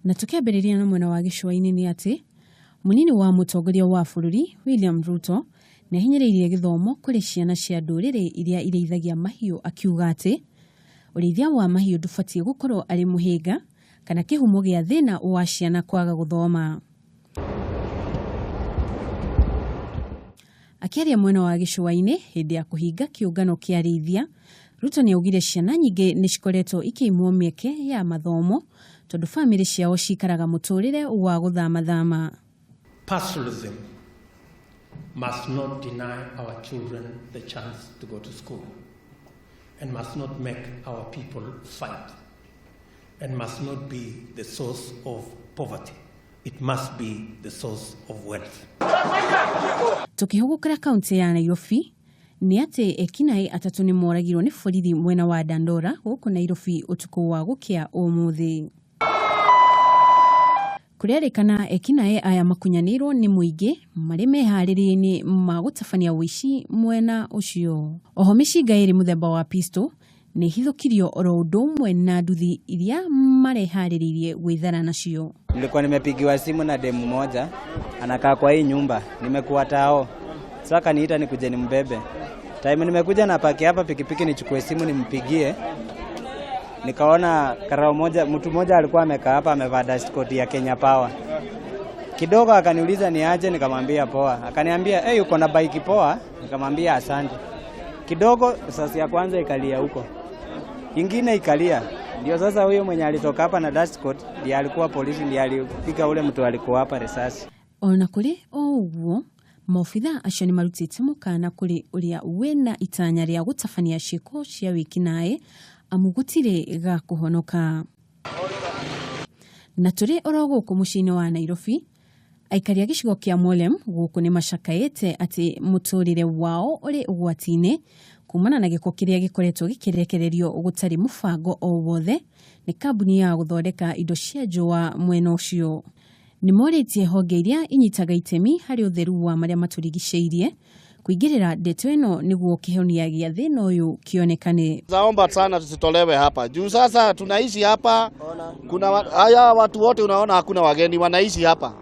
Na tukiambĩrĩria na mwena wa gĩcũa-inĩ nĩ atĩ mũnini wa mũtongoria wa bũrũri William Ruto nĩ ahinyĩrĩirie gĩthomo kũrĩ ciana cia ndũrĩrĩ iria irĩithagia mahiũ, akiuga atĩ ũrĩithia wa mahiũ ndũbatiĩ gũkorwo arĩ mũhĩnga kana kĩhumo gĩa thĩna wa ciana kwaga gũthoma. Akĩaria mwena wa gĩcũa-inĩ hĩndĩ ya kũhinga kĩũngano kĩa arĩithia, Ruto nĩ augire ciana nyingĩ nĩ cikoretwo ikĩimwo mĩeke ya mathomo tondũ famĩlĩ ciao cikaraga mũtũrĩre wa gũthama-thama. Pastoralism must not deny our children the chance to go to school and must not make our people fight and must not be the source of poverty. It must be the source of wealth. Tukihugukira kaunti ya Nairobi, nĩ atĩ ekinaĩ atatũ nĩ moragirwo nĩ borithi mwena wa Dandora gũkũ Nairobi ũtukũ wa gũkĩa ũmũthĩ. Kũrerĩkana ekinaĩ aya makunyanĩirwo nĩ mũingĩ marĩ meharĩrĩria-inĩ ma gũtabania ũici mwena ũcio. Oho mĩcinga ĩrĩ mũthemba wa pistol nĩ hithũkirio oro ũndũ ũmwe na nduthi iria mareharĩrĩirie gwĩthara nacio. Nilikuwa nimepigiwa simu na demu moja anakaa kwa hii nyumba, nimekuwa tao. Sasa akaniita nikuje nimbebe. Time nimekuja na paki hapa pikipiki nichukue simu nimpigie. Nikaona karao moja, mtu mmoja alikuwa amekaa hapa amevaa dust coat ya Kenya Power. Kidogo akaniuliza ni aje, nikamwambia poa. Akaniambia uko na bike poa? Nikamwambia asante. Kidogo risasi ya kwanza ikalia huko. Ingine ikalia. Ndio sasa huyo mwenye alitoka hapa na dust coat ndiye alikuwa polisi, ndiye alipiga ule mtu alikuwa hapa risasi. Ona kuri oguo maofitha acio nĩ marutĩte mũkana kũrĩ ũrĩa wĩna itanya rĩa gũtabania ciĩko cia wĩkinaĩ amu gũtirĩ ga kũhonoka. Na tũrĩ oro gũkũ mũciĩ-inĩ wa Nairobi, aikari a gĩcigo kĩa Molem gũkũ nĩ macakaĩte atĩ mũtũrĩre wao ũrĩ ũgwati-inĩ kumana na gĩko kĩrĩa gĩkoretwo gĩkĩrekererio gũtarĩ mũbango o wothe nĩ kambuni ya gũthondeka indo cia njũa mwena ũcio. Nĩ morĩtie honge iria inyitaga itemi harĩ ũtheru wa marĩa matũrigicĩirie kuingĩrĩra ndeto ĩno nĩguo kĩhonia gĩa thĩna ũyũ kĩonekane. Naomba sana tusitolewe hapa. Juu sasa tunaishi hapa, kuna haya watu wote unaona hakuna wageni wanaishi hapa.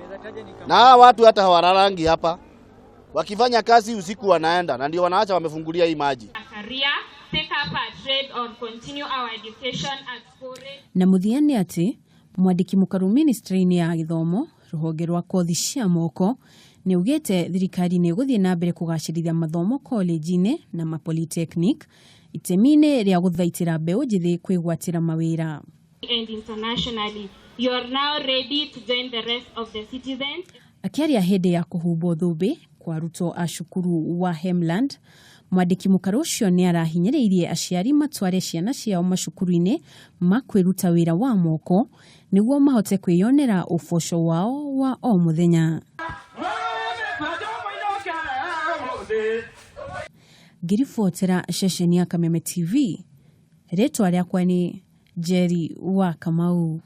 Na hawa watu hata hawararangi hapa. Wakifanya kazi usiku wanaenda na ndio wanaacha wamefungulia hii maji. Na muthiani ati mwandiki mũkaru ministry-inĩ ya gĩthomo rũhonge rwa kothi cia moko nĩ ugĩte thirikari nĩ gũthiĩ na mbere kũgacĩrithia mathomo college-inĩ na mapolytechnic itemi-inĩ rĩa gũthaitĩra mbeũ njĩthĩ kwĩgwatĩra mawĩra. And internationally, you are now ready to join the rest of the citizens. Akĩaria hĩndĩ ya kũhumbwo thũmbĩ kwa arutwo a cukuru wa Hemland, mwandĩki mũkaru ũcio nĩ arahinyĩrĩirie aciari matware ciana ciao macukuru-inĩ ma kwĩruta wĩra wa moko nĩguo mahote kwĩyonera ũboco wao wa o mũthenya. Ngĩribotera ceceni ya Kameme TV, rĩtwa rĩakwa nĩ Jerry wa Kamau.